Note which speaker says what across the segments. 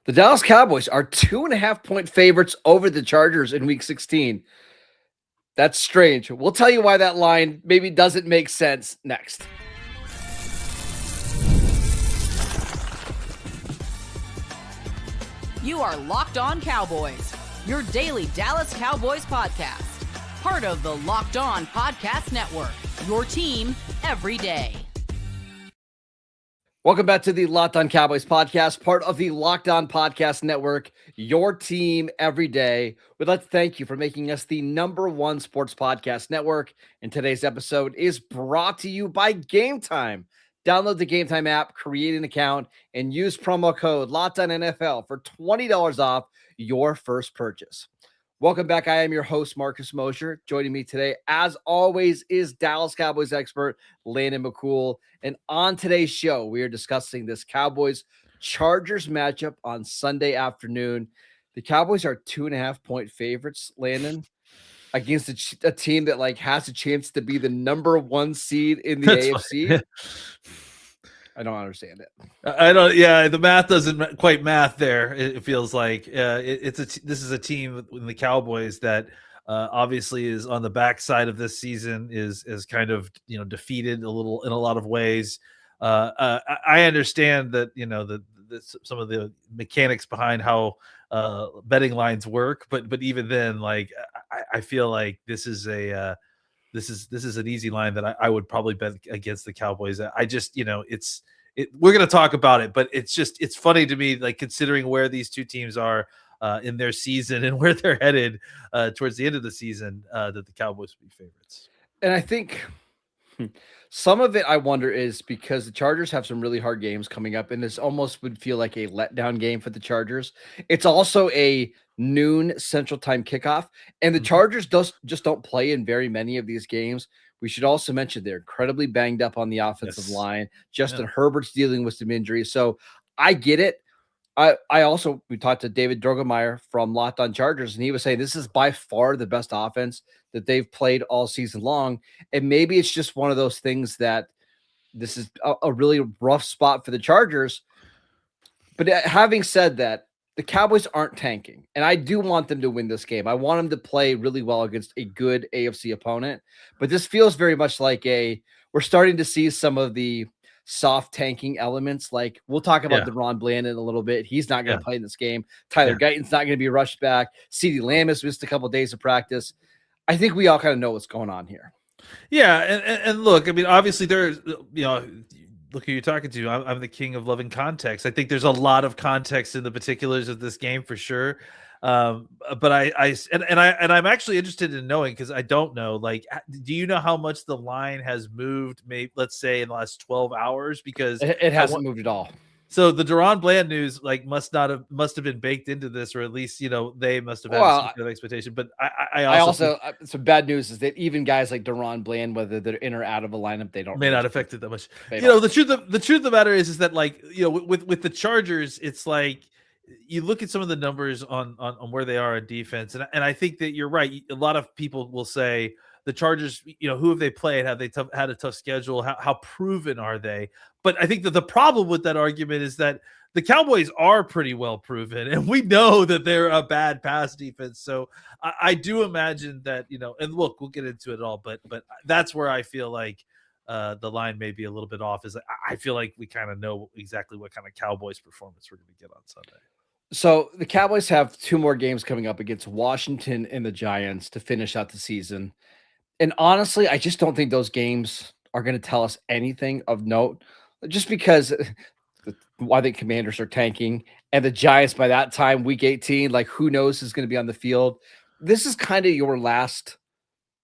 Speaker 1: The Dallas Cowboys are 2.5 point favorites over the Chargers in week 16. That's strange. We'll tell you why that line maybe doesn't make sense next.
Speaker 2: You are Locked On Cowboys, your daily Dallas Cowboys podcast. Part of the Locked On Podcast Network, your team every day.
Speaker 1: Welcome back to the Locked On Cowboys podcast, part of the Locked On Podcast Network, your team every day. We'd like to thank you for making us the #1 sports podcast network. And today's episode is brought to you by Game Time. Download the Game Time app, create an account, and use promo code LOCKEDONNFL for $20 off your first purchase. Welcome back. I am your host, Marcus Mosher. Joining me today, as always, is Dallas Cowboys expert Landon McCool. And on today's show, we are discussing this Cowboys Chargers matchup on Sunday afternoon. The Cowboys are 2.5 point favorites, Landon, against a team that has a chance to be the #1 seed in the AFC. I don't understand it.
Speaker 3: I don't. Yeah, the math doesn't quite math there. It feels like this is a team in the Cowboys that obviously is on the backside of this season, is kind of defeated a little in a lot of ways. I understand that some of the mechanics behind how betting lines work, but even then, I feel like this is a this is an easy line that I would probably bet against the Cowboys. I just, we're going to talk about it, but it's funny to me, considering where these two teams are in their season and where they're headed towards the end of the season, that the Cowboys would be favorites.
Speaker 1: And I think some of it, I wonder, is because the Chargers have some really hard games coming up, and this almost would feel like a letdown game for the Chargers. It's also a noon Central Time kickoff, and the Chargers just don't play in very many of these games. We should also mention they're incredibly banged up on the offensive line. Justin Herbert's dealing with some injuries, so I get it. We talked to David Drogemeyer from Locked On Chargers, and he was saying this is by far the best offense that they've played all season long. And maybe it's just one of those things that this is a really rough spot for the Chargers. But having said that, the Cowboys aren't tanking, and I do want them to win this game. I want them to play really well against a good AFC opponent. But this feels very much like we're starting to see some of the soft tanking elements. Like, we'll talk about DaRon Bland in a little bit. He's not going to play in this game. Tyler Guyton's not going to be rushed back. CeeDee Lamb has missed a couple of days of practice. I think we all kind of know what's going on here.
Speaker 3: Yeah, and look, I mean, obviously there's, look who you're talking to. I'm the king of loving context. I think there's a lot of context in the particulars of this game for sure. But I'm actually interested in knowing, because I don't know, do you know how much the line has moved, maybe let's say in the last 12 hours? Because
Speaker 1: it hasn't moved at all.
Speaker 3: So the DaRon Bland news must have been baked into this, or at least they must have had some kind of expectation. But I also
Speaker 1: some bad news is that even guys like DaRon Bland, whether they're in or out of a lineup, they don't
Speaker 3: may not affect it that much. The truth of the matter is that with the Chargers, it's like you look at some of the numbers on where they are on defense, and I think that you're right. A lot of people will say the Chargers, who have they played? Have they had a tough schedule? How proven are they? But I think that the problem with that argument is that the Cowboys are pretty well proven, and we know that they're a bad pass defense. So I do imagine that, and look, we'll get into it all, but that's where I feel like the line may be a little bit off. Is I feel like we kind of know exactly what kind of Cowboys performance we're going to get on Sunday.
Speaker 1: So the Cowboys have 2 more games coming up against Washington and the Giants to finish out the season. And honestly, I just don't think those games are going to tell us anything of note, just because I think Commanders are tanking, and the Giants by that time, week 18, who knows who's going to be on the field. This is kind of your last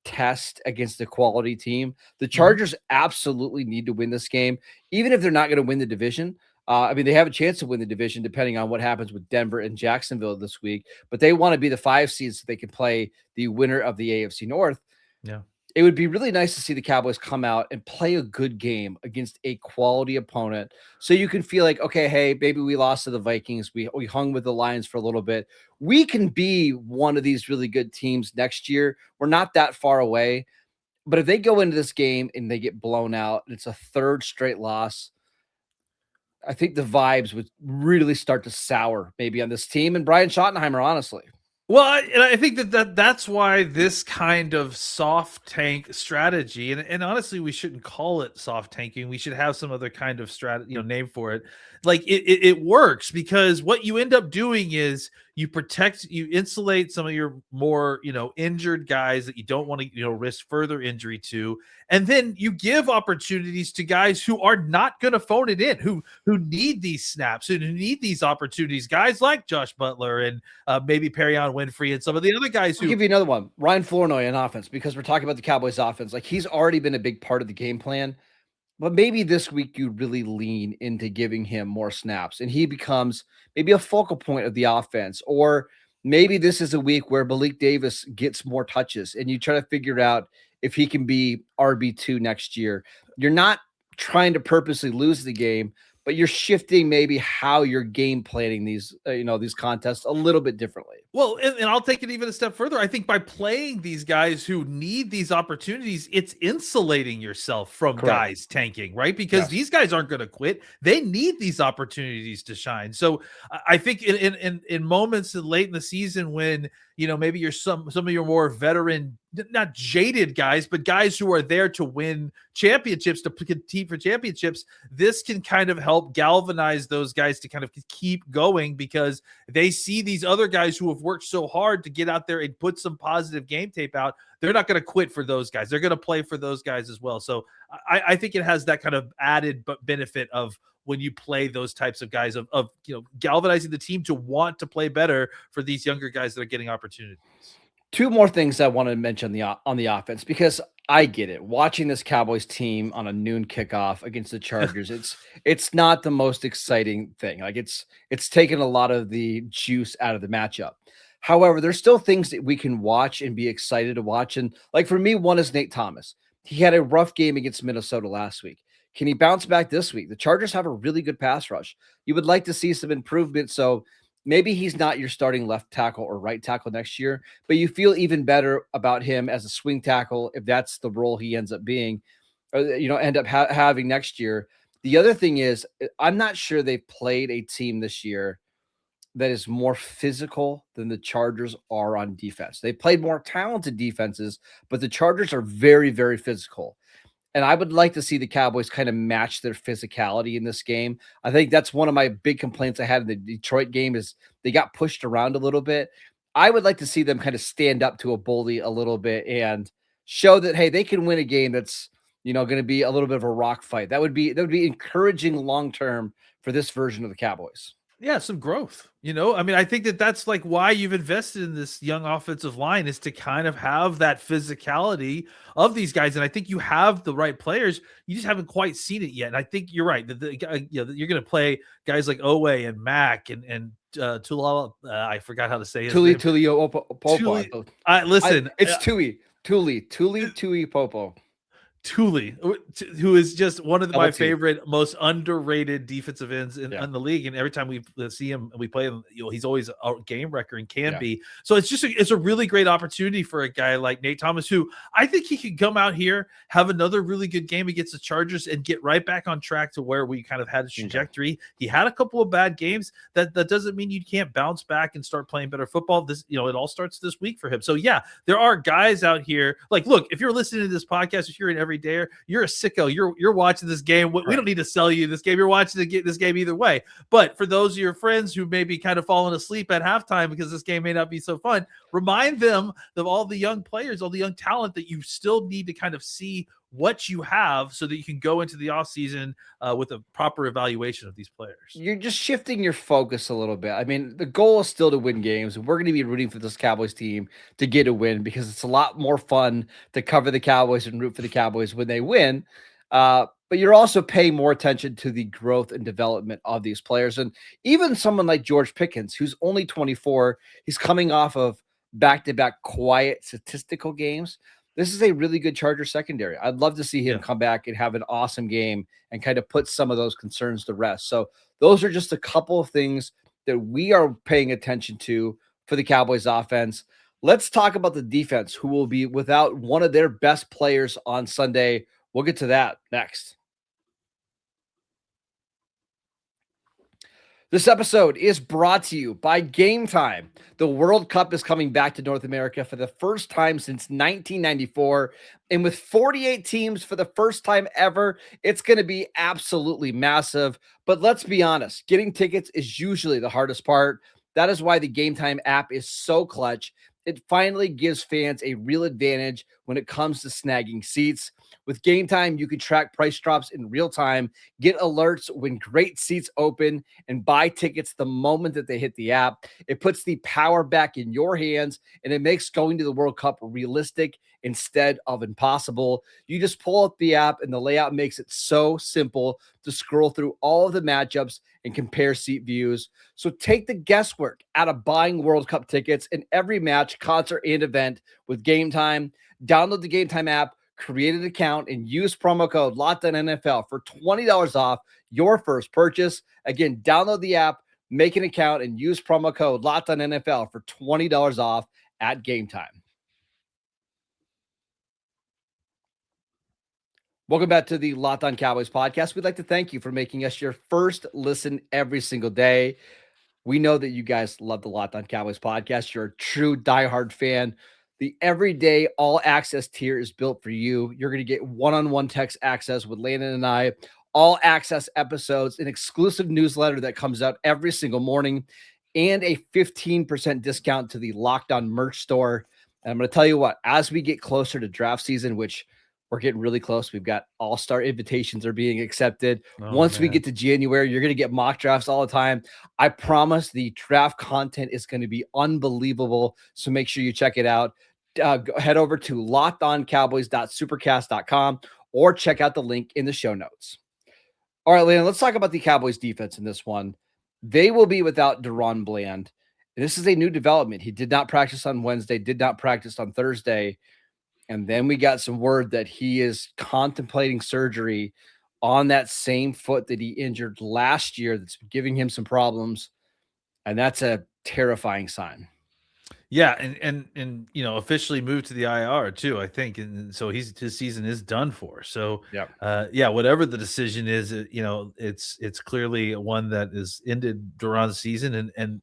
Speaker 1: test against a quality team. The Chargers absolutely need to win this game, even if they're not going to win the division. They have a chance to win the division depending on what happens with Denver and Jacksonville this week, but they want to be the 5 seeds so they can play the winner of the AFC North.
Speaker 3: Yeah.
Speaker 1: It would be really nice to see the Cowboys come out and play a good game against a quality opponent, so you can feel like, okay, hey, maybe we lost to the Vikings. We hung with the Lions for a little bit. We can be one of these really good teams next year. We're not that far away. But if they go into this game and they get blown out, and it's a 3rd straight loss, I think the vibes would really start to sour maybe on this team and Brian Schottenheimer, honestly.
Speaker 3: Well, and I think that's why this kind of soft tank strategy, and honestly, we shouldn't call it soft tanking. We should have some other kind of strategy, name for it. Like it works because what you end up doing is you insulate some of your more injured guys that you don't want to risk further injury to, and then you give opportunities to guys who are not going to phone it in, who need these snaps and who need these opportunities. Guys like Josh Butler and maybe Perion Winfrey and some of the other guys
Speaker 1: I'll give you another one. Ryan Flournoy in offense, because we're talking about the Cowboys offense. Like, he's already been a big part of the game plan, but maybe this week you really lean into giving him more snaps and he becomes maybe a focal point of the offense. Or maybe this is a week where Malik Davis gets more touches and you try to figure out if he can be RB2 next year. You're not trying to purposely lose the game, but you're shifting maybe how you're game planning these, these contests a little bit differently.
Speaker 3: Well, and I'll take it even a step further. I think by playing these guys who need these opportunities, it's insulating yourself from guys tanking, right? Because these guys aren't going to quit. They need these opportunities to shine. So I think in moments late in the season when maybe you're some of your more veteran, not jaded guys, but guys who are there to win championships, to compete for championships, this can kind of help galvanize those guys to kind of keep going because they see these other guys who have worked so hard to get out there and put some positive game tape out. They're not going to quit for those guys. They're going to play for those guys as well. So I think it has that kind of added benefit of when you play those types of guys of galvanizing the team to want to play better for these younger guys that are getting opportunities.
Speaker 1: Two more things I want to mention on the offense, because I get it. Watching this Cowboys team on a noon kickoff against the Chargers, it's not the most exciting thing. Like, it's taken a lot of the juice out of the matchup. However, there's still things that we can watch and be excited to watch. And like, for me, one is Nate Thomas. He had a rough game against Minnesota last week. Can he bounce back this week? The Chargers have a really good pass rush. You would like to see some improvement. So maybe he's not your starting left tackle or right tackle next year, but you feel even better about him as a swing tackle if that's the role he ends up being, or end up having next year. The other thing is, I'm not sure they've played a team this year that is more physical than the Chargers are on defense. They played more talented defenses, but the Chargers are very, very physical. And I would like to see the Cowboys kind of match their physicality in this game. I think that's one of my big complaints I had in the Detroit game is they got pushed around a little bit. I would like to see them kind of stand up to a bully a little bit and show that, hey, they can win a game that's, going to be a little bit of a rock fight. That would be encouraging long-term for this version of the Cowboys.
Speaker 3: Yeah, some growth. I mean, I think that's like why you've invested in this young offensive line, is to kind of have that physicality of these guys. And I think you have the right players. You just haven't quite seen it yet. And I think you're right. You're going to play guys like Owe and Mack and Tulala. I forgot how to say his name.
Speaker 1: Popo.
Speaker 3: Listen,
Speaker 1: it's Tuli Popo.
Speaker 3: Tuli, who is just one of my favorite, most underrated defensive ends in the league. And every time we see him, we play him, he's always a game wrecker and can be. So it's a really great opportunity for a guy like Nate Thomas, who I think he could come out here, have another really good game against the Chargers and get right back on track to where we kind of had a trajectory. He had a couple of bad games. That doesn't mean you can't bounce back and start playing better football. It all starts this week for him. So yeah, there are guys out here. Like, look, if you're listening to this podcast, if you're in every day, you're a sicko. You're watching this game. We don't need to sell you this game. You're watching this game either way. But for those of your friends who may be kind of falling asleep at halftime because this game may not be so fun, remind them of all the young players, all the young talent that you still need to kind of see what you have so that you can go into the offseason with a proper evaluation of these players.
Speaker 1: You're just shifting your focus a little bit. I mean, the goal is still to win games. We're going to be rooting for this Cowboys team to get a win because it's a lot more fun to cover the Cowboys and root for the Cowboys when they win. But you're also paying more attention to the growth and development of these players. And even someone like George Pickens, who's only 24, he's coming off of back-to-back quiet statistical games. This is a really good Charger secondary. I'd love to see him come back and have an awesome game and kind of put some of those concerns to rest. So those are just a couple of things that we are paying attention to for the Cowboys offense. Let's talk about the defense, who will be without one of their best players on Sunday. We'll get to that next. This episode is brought to you by Game Time. The World Cup is coming back to North America for the first time since 1994. And with 48 teams for the first time ever, it's going to be absolutely massive. But let's be honest, getting tickets is usually the hardest part. That is why the Game Time app is so clutch. It finally gives fans a real advantage when it comes to snagging seats. With Game Time, you can track price drops in real time, get alerts when great seats open, and buy tickets the moment that they hit the app. It puts the power back in your hands, and it makes going to the World Cup realistic instead of impossible. You just pull up the app, and the layout makes it so simple to scroll through all of the matchups and compare seat views. So take the guesswork out of buying World Cup tickets in every match, concert, and event with Game Time. Download the Game Time app, create an account, and use promo code LOCKEDONNFL for $20 off your first purchase. Again, download the app, make an account, and use promo code LOCKEDONNFL for $20 off at Game Time. Welcome back to the Locked On Cowboys podcast. We'd like to thank you for making us your first listen every single day. We know that you guys love the Locked On Cowboys podcast. You're a true diehard fan. The everyday all access tier is built for you. You're going to get one-on-one text access with Landon and I, all access episodes, an exclusive newsletter that comes out every single morning, and a 15% discount to the Locked On merch store. And I'm going to tell you what, as we get closer to draft season, which we're getting really close. We've got all-star invitations are being accepted. Once we get to January, you're going to get mock drafts all the time. I promise the draft content is going to be unbelievable. So make sure you check it out. Head over to lockedoncowboys.supercast.com or check out the link in the show notes. All right, Landon, let's talk about the Cowboys defense in this one. They will be without DaRon Bland. This is a new development. He did not practice on Wednesday, did not practice on Thursday. And then we got some word that he is contemplating surgery on that same foot that he injured last year that's giving him some problems. And that's a terrifying sign.
Speaker 3: Yeah, and officially moved to the IR too, I think. And so his season is done for. So whatever the decision is, it's clearly one that is ended DaRon's season. And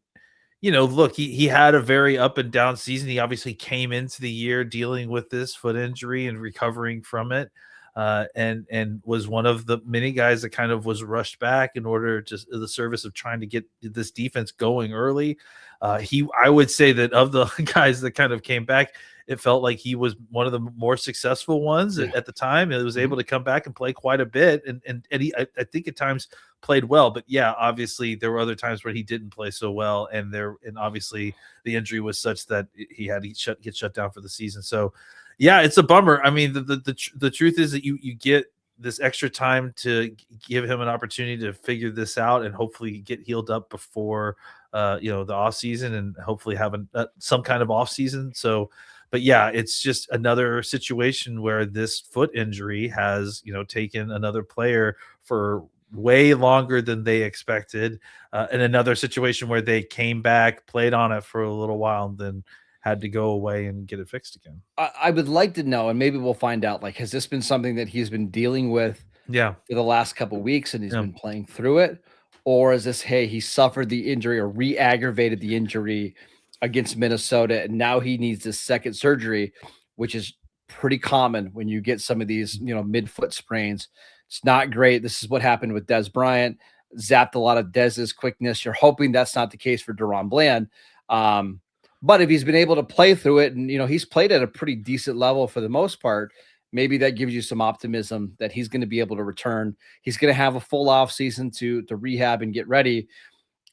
Speaker 3: look, he had a very up and down season. He obviously came into the year dealing with this foot injury and recovering from it, and was one of the many guys that kind of was rushed back in order to the service of trying to get this defense going early. I would say that of the guys that kind of came back, it felt like he was one of the more successful ones at the time. It was able to come back and play quite a bit, and he, I think at times played well. But yeah, obviously there were other times where he didn't play so well, and obviously the injury was such that he had to get shut down for the season. So yeah, it's a bummer. I mean, the truth is that you get this extra time to give him an opportunity to figure this out and hopefully get healed up before the off season, and hopefully have some kind of off season. So. But yeah, it's just another situation where this foot injury has, taken another player for way longer than they expected. And another situation where they came back, played on it for a little while, and then had to go away and get it fixed again.
Speaker 1: I would like to know, and maybe we'll find out, has this been something that he's been dealing with for the last couple of weeks and he's been playing through it? Or is this, hey, he suffered the injury or re-aggravated the injury against Minnesota, and now he needs this second surgery, which is pretty common when you get some of these, mid-foot sprains. It's not great. This is what happened with Dez Bryant. Zapped a lot of Dez's quickness. You're hoping that's not the case for DaRon Bland. But if he's been able to play through it, and, he's played at a pretty decent level for the most part, maybe that gives you some optimism that he's going to be able to return. He's going to have a full off season to rehab and get ready.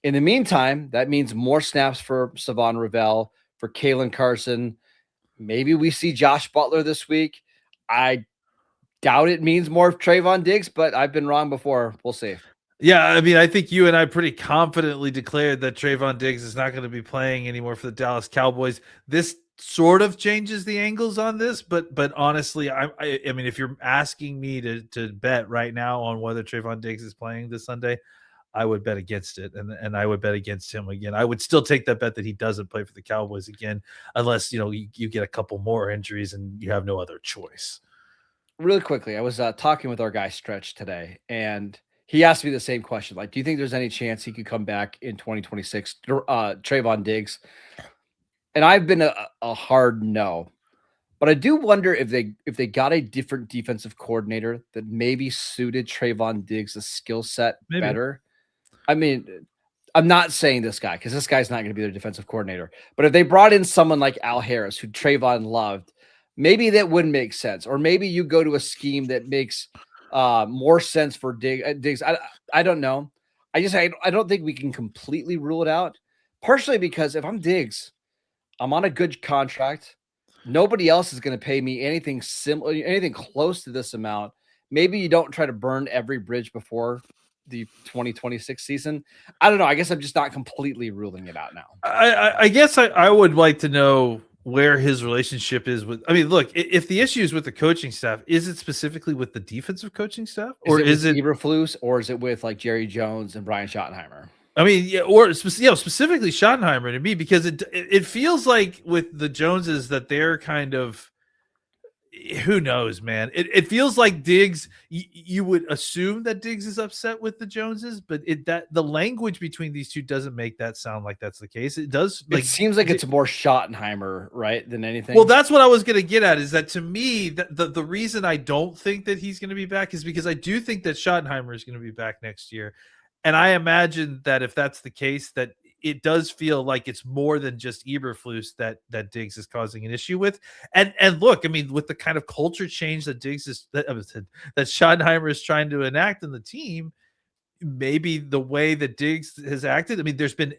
Speaker 1: In the meantime, that means more snaps for Savon Ravel, for Kalen Carson. Maybe we see Josh Butler this week. I doubt it means more of Trevon Diggs, but I've been wrong before. We'll see.
Speaker 3: Yeah, I mean, I think you and I pretty confidently declared that Trevon Diggs is not going to be playing anymore for the Dallas Cowboys. This sort of changes the angles on this, but honestly, I mean, if you're asking me to bet right now on whether Trevon Diggs is playing this Sunday, I would bet against it, and I would bet against him again. I would still take that bet that he doesn't play for the Cowboys again, unless you get a couple more injuries and you have no other choice.
Speaker 1: Really quickly, I was talking with our guy Stretch today, and he asked me the same question. Like, do you think there's any chance he could come back in 2026? Trevon Diggs. And I've been a hard no. But I do wonder if they got a different defensive coordinator that maybe suited Trevon Diggs' skill set
Speaker 3: Maybe.
Speaker 1: better. I mean, I'm not saying this guy because this guy's not going to be their defensive coordinator. But if they brought in someone like Al Harris, who Trevon loved, maybe that would make sense. Or maybe you go to a scheme that makes more sense for Diggs. I don't know. I don't think we can completely rule it out. Partially because if I'm Diggs, I'm on a good contract. Nobody else is going to pay me anything similar, anything close to this amount. Maybe you don't try to burn every bridge before the 2026 season. I don't know. I guess I'm just not completely ruling it out now.
Speaker 3: I guess I would like to know where his relationship is with. I mean, look, if the issue is with the coaching staff, is it specifically with the defensive coaching staff, or is it
Speaker 1: Eberflus, or is it with like Jerry Jones and Brian Schottenheimer?
Speaker 3: I mean, yeah, or specifically Schottenheimer to me, because it feels like with the Joneses that they're kind of, who knows, man. It feels like Diggs. You would assume that Diggs is upset with the Joneses, but that the language between these two doesn't make that sound like that's the case. It does.
Speaker 1: It seems like it's more Schottenheimer, right, than anything.
Speaker 3: Well, that's what I was going to get at. Is that to me the reason I don't think that he's going to be back is because I do think that Schottenheimer is going to be back next year. And I imagine that if that's the case, that it does feel like it's more than just Eberflus that Diggs is causing an issue with. And look, I mean, with the kind of culture change that that Schottenheimer is trying to enact in the team, maybe the way that Diggs has acted. I mean, there's been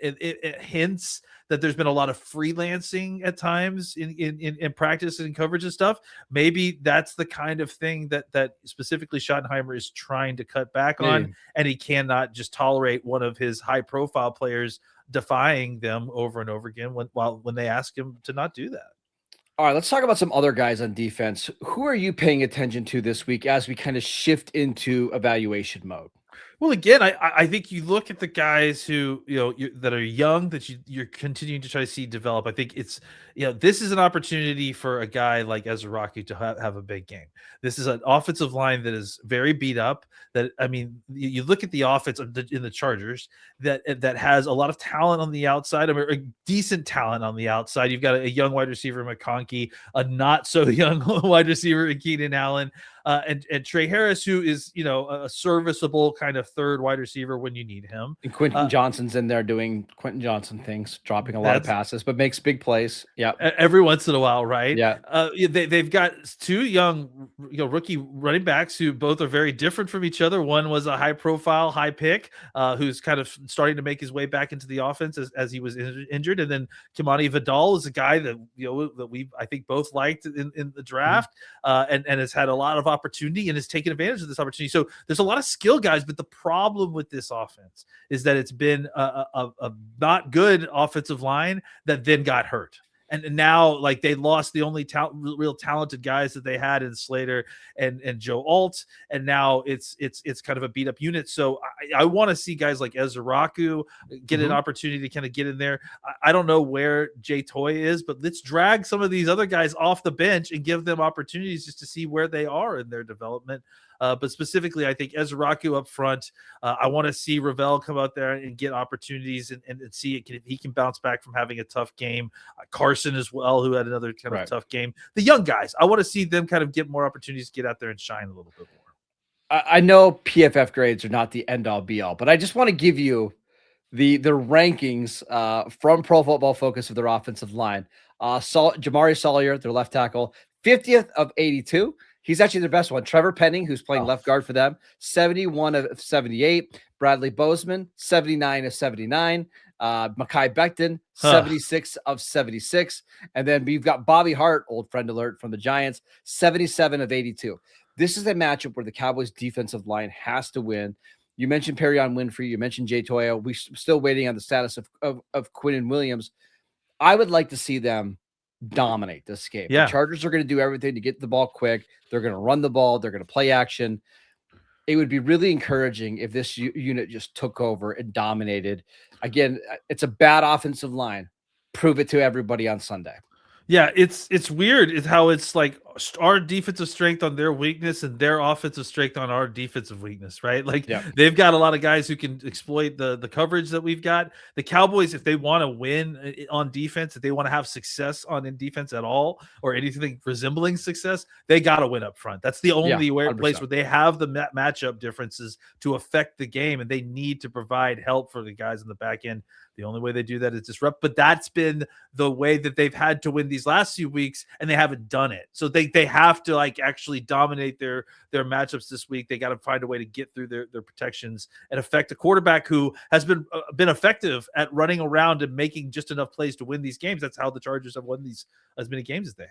Speaker 3: hints that there's been a lot of freelancing at times in practice and coverage and stuff. Maybe that's the kind of thing that specifically Schottenheimer is trying to cut back on, and he cannot just tolerate one of his high profile players defying them over and over again when they ask him to not do that.
Speaker 1: All right, let's talk about some other guys on defense. Who are you paying attention to this week as we kind of shift into evaluation mode?
Speaker 3: Well, again, I think you look at the guys who, that are young that you're continuing to try to see develop. I think it's, this is an opportunity for a guy like Ezraku to have a big game. This is an offensive line that is very beat up. That, I mean, you look at the offense in the Chargers that has a lot of talent on the outside. I mean, a decent talent on the outside. You've got a young wide receiver, McConkey, a not so young wide receiver, Keenan Allen. And Trey Harris, who is, a serviceable kind of third wide receiver when you need him.
Speaker 1: And Quentin Johnson's in there doing Quentin Johnson things, dropping a lot of passes, but makes big plays. Yeah,
Speaker 3: every once in a while, right?
Speaker 1: Yeah.
Speaker 3: They've got two young, rookie running backs who both are very different from each other. One was a high-profile, high pick, who's kind of starting to make his way back into the offense as he was injured, and then Kimani Vidal is a guy that that we I think both liked in the draft, and has had a lot of opportunity and has taken advantage of this opportunity. So there's a lot of skill guys, but the problem with this offense is that it's been a not good offensive line that then got hurt. And now, like, they lost the only real talented guys that they had in Slater and Joe Alt, and now it's kind of a beat up unit. So I want to see guys like Ezraku get an opportunity to kind of get in there. I don't know where Jay Toy is, but let's drag some of these other guys off the bench and give them opportunities just to see where they are in their development. But specifically, I think Ezraku up front. I want to see Ravel come out there and get opportunities and see if he can bounce back from having a tough game. Carson as well, who had another kind of tough game. The young guys, I want to see them kind of get more opportunities to get out there and shine a little bit more.
Speaker 1: I know PFF grades are not the end all be all, but I just want to give you the rankings from Pro Football Focus of their offensive line. Jamari Sawyer, their left tackle, 50th of 82. He's actually their best one. Trevor Penning, who's playing left guard for them, 71 of 78. Bradley Bozeman, 79 of 79. Mekhi Becton, 76 of 76. And then we've got Bobby Hart, old friend alert from the Giants, 77 of 82. This is a matchup where the Cowboys defensive line has to win. You mentioned Perion Winfrey. You mentioned Jay Toya. We're still waiting on the status of Quinnen Williams. I would like to see them dominate this game.
Speaker 3: Yeah.
Speaker 1: The Chargers are going to do everything to get the ball quick. They're going to run the ball. They're going to play action. It would be really encouraging if this unit just took over and dominated. Again, it's a bad offensive line. Prove it to everybody on Sunday.
Speaker 3: Yeah, it's weird. It's how it's like our defensive strength on their weakness and their offensive strength on our defensive weakness, right? Like
Speaker 1: Yep.
Speaker 3: they've got a lot of guys who can exploit the coverage that we've got. The Cowboys, if they want to win on defense, if they want to have success in defense at all, or anything resembling success, they got to win up front. That's the only place
Speaker 1: 100%.
Speaker 3: where they have the matchup differences to affect the game, and they need to provide help for the guys in the back end. The only way they do that is disrupt, but that's been the way that they've had to win these last few weeks, and they haven't done it. So they have to like actually dominate their matchups this week. They got to find a way to get through their protections and affect a quarterback who has been effective at running around and making just enough plays to win these games. That's how the Chargers have won these as many games as they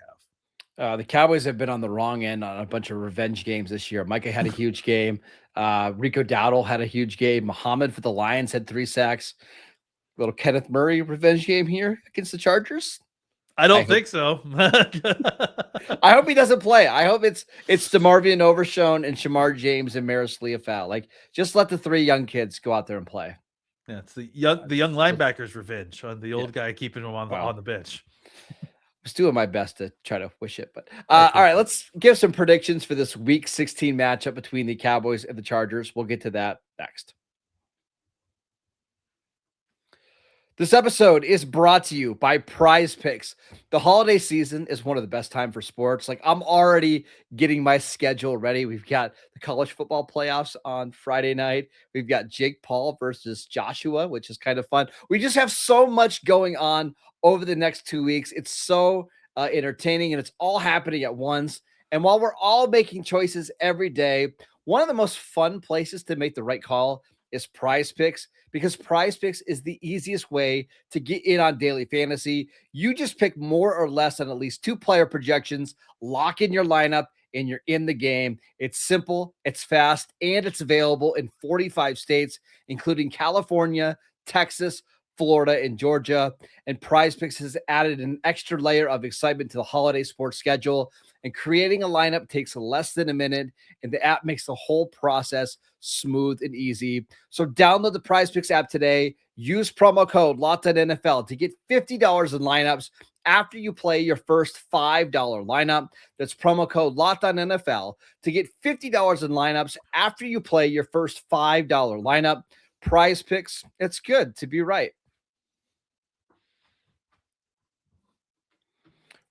Speaker 3: have.
Speaker 1: The Cowboys have been on the wrong end on a bunch of revenge games this year. Micah had a huge game. Rico Dowdle had a huge game. Muhammad for the Lions had 3 sacks. Little Kenneth Murray revenge game here against the Chargers.
Speaker 3: I don't think so.
Speaker 1: I hope he doesn't play. I hope it's DeMarvion Overshown and Shamar James and Maris Leofau. Like, just let the 3 young kids go out there and play.
Speaker 3: Yeah, it's the young linebackers' revenge on the old guy keeping him on the bench.
Speaker 1: I was doing my best to try to wish it, but all right, let's give some predictions for this Week 16 matchup between the Cowboys and the Chargers. We'll get to that next. This episode is brought to you by Prize Picks. The holiday season is one of the best time for sports. Like, I'm already getting my schedule ready. We've got the college football playoffs on Friday night. We've got Jake Paul versus Joshua, which is kind of fun. We just have so much going on over the next 2 weeks. It's so entertaining, and it's all happening at once. And while we're all making choices every day, one of the most fun places to make the right call is Prize Picks, because Prize Picks is the easiest way to get in on daily fantasy. You just pick more or less on at least 2 player projections, lock in your lineup, and you're in the game. It's simple, it's fast, and it's available in 45 states, including California, Texas, Florida, and Georgia. And Prize Picks has added an extra layer of excitement to the holiday sports schedule. And creating a lineup takes less than a minute, and the app makes the whole process smooth and easy. So download the Prize Picks app today. Use promo code LOCKEDONNFL to get $50 in lineups after you play your first $5 lineup. That's promo code LOCKEDONNFL to get $50 in lineups after you play your first $5 lineup. Prize Picks, it's good to be right.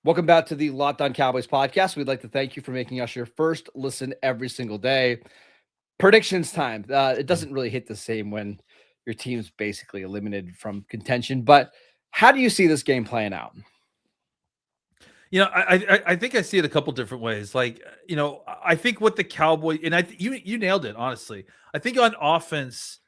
Speaker 1: Welcome back to the Locked On Cowboys podcast. We'd like to thank you for making us your first listen every single day. Predictions time. It doesn't really hit the same when your team's basically eliminated from contention, but how do you see this game playing out?
Speaker 3: I think I see it a couple different ways. Like, I think what the Cowboys, and you nailed it, honestly. I think on offense,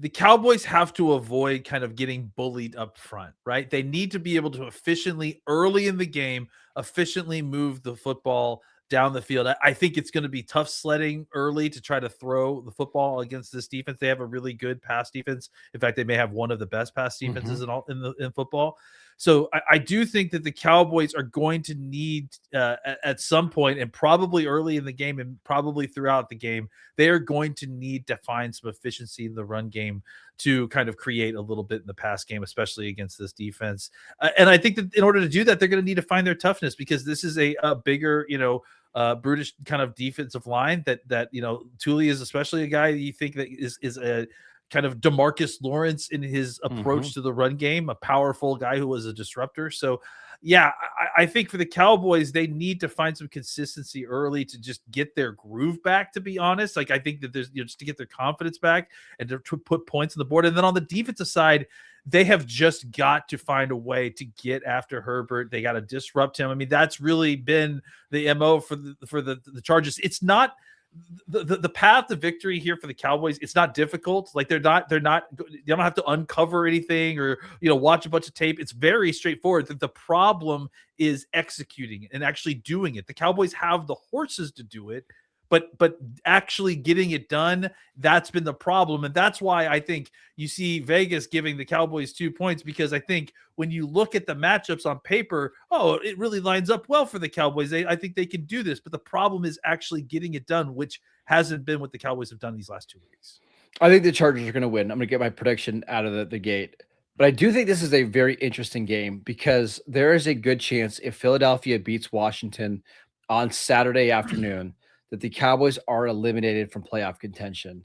Speaker 3: the Cowboys have to avoid kind of getting bullied up front, right? They need to be able to efficiently, early in the game, efficiently move the football down the field. I think it's going to be tough sledding early to try to throw the football against this defense. They have a really good pass defense. In fact, they may have one of the best pass defenses in football. So I do think that the Cowboys are going to need at some point, and probably early in the game and probably throughout the game, they are going to need to find some efficiency in the run game to kind of create a little bit in the pass game, especially against this defense. And I think that in order to do that, they're going to need to find their toughness, because this is a bigger, brutish kind of defensive line that Thule is especially a guy you think that is a kind of DeMarcus Lawrence in his approach to the run game, a powerful guy who was a disruptor. So yeah, I think for the Cowboys, they need to find some consistency early to just get their groove back, to be honest. Like, I think that there's, just to get their confidence back and to put points on the board. And then on the defensive side, they have just got to find a way to get after Herbert. They got to disrupt him. I mean, that's really been the MO for the Chargers. It's not the path to victory here for the Cowboys. It's not difficult. Like, they don't have to uncover anything or, watch a bunch of tape. It's very straightforward. The problem is executing it and actually doing it. The Cowboys have the horses to do it, but actually getting it done, that's been the problem. And that's why I think you see Vegas giving the Cowboys 2 points, because I think when you look at the matchups on paper, it really lines up well for the Cowboys. I think they can do this, but the problem is actually getting it done, which hasn't been what the Cowboys have done these last 2 weeks.
Speaker 1: I think the Chargers are going to win. I'm going to get my prediction out of the gate. But I do think this is a very interesting game, because there is a good chance if Philadelphia beats Washington on Saturday afternoon that the Cowboys are eliminated from playoff contention.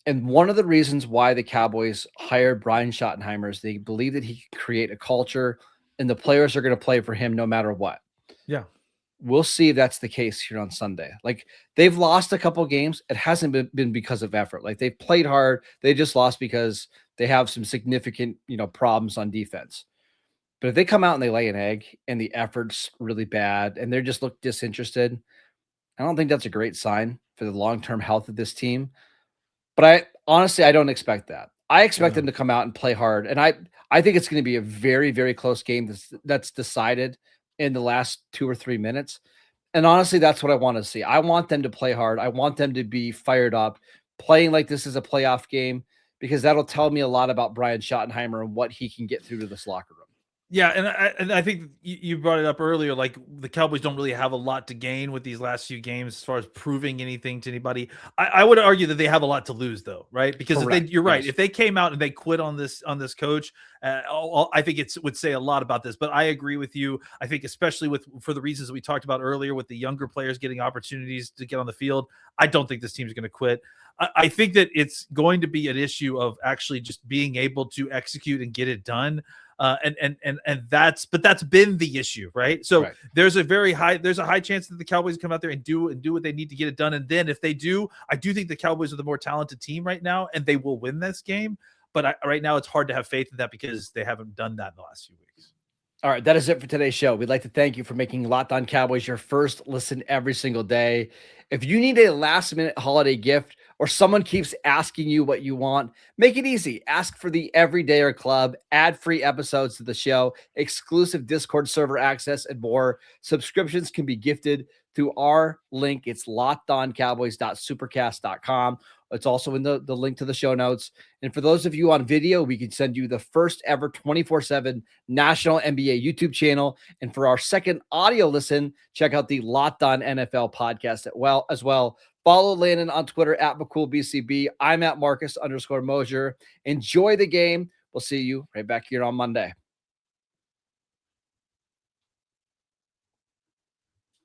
Speaker 1: And one of the reasons why the Cowboys hired Brian Schottenheimer is they believe that he can create a culture and the players are going to play for him no matter what.
Speaker 3: Yeah.
Speaker 1: We'll see if that's the case here on Sunday. Like, they've lost a couple games. It hasn't been because of effort. Like, they've played hard. They just lost because they have some significant, problems on defense. But if they come out and they lay an egg and the effort's really bad and they just look disinterested, I don't think that's a great sign for the long-term health of this team. But I don't expect that. I expect them to come out and play hard. And I think it's going to be a very, very close game that's decided in the last 2 or 3 minutes. And honestly, that's what I want to see. I want them to play hard. I want them to be fired up, playing like this is a playoff game, because that'll tell me a lot about Brian Schottenheimer and what he can get through to this locker room.
Speaker 3: Yeah, and I think you brought it up earlier. Like, the Cowboys don't really have a lot to gain with these last few games as far as proving anything to anybody. I would argue that they have a lot to lose, though, right? Because you're right. Yes. If they came out and they quit on this coach, I think it would say a lot about this. But I agree with you. I think especially for the reasons that we talked about earlier, with the younger players getting opportunities to get on the field, I don't think this team's going to quit. I think that it's going to be an issue of actually just being able to execute and get it done. And that's been the issue, right? So there's a high chance that the Cowboys come out there and do what they need to get it done. And then if they do, I do think the Cowboys are the more talented team right now, and they will win this game. But right now it's hard to have faith in that because they haven't done that in the last few weeks.
Speaker 1: All right, that is it for today's show. We'd like to thank you for making Locked On Cowboys your first listen every single day. If you need a last-minute holiday gift or someone keeps asking you what you want, make it easy. Ask for the Everydayer Club, ad-free episodes to the show, exclusive Discord server access, and more. Subscriptions can be gifted through our link. It's lockedoncowboys.supercast.com. It's also in the link to the show notes. And for those of you on video, we can send you the first ever 24/7 national NBA YouTube channel. And for our second audio listen, check out the Locked On NFL podcast as well. Follow Landon on Twitter at McCoolBCB. I'm at Marcus _Mosher. Enjoy the game. We'll see you right back here on Monday.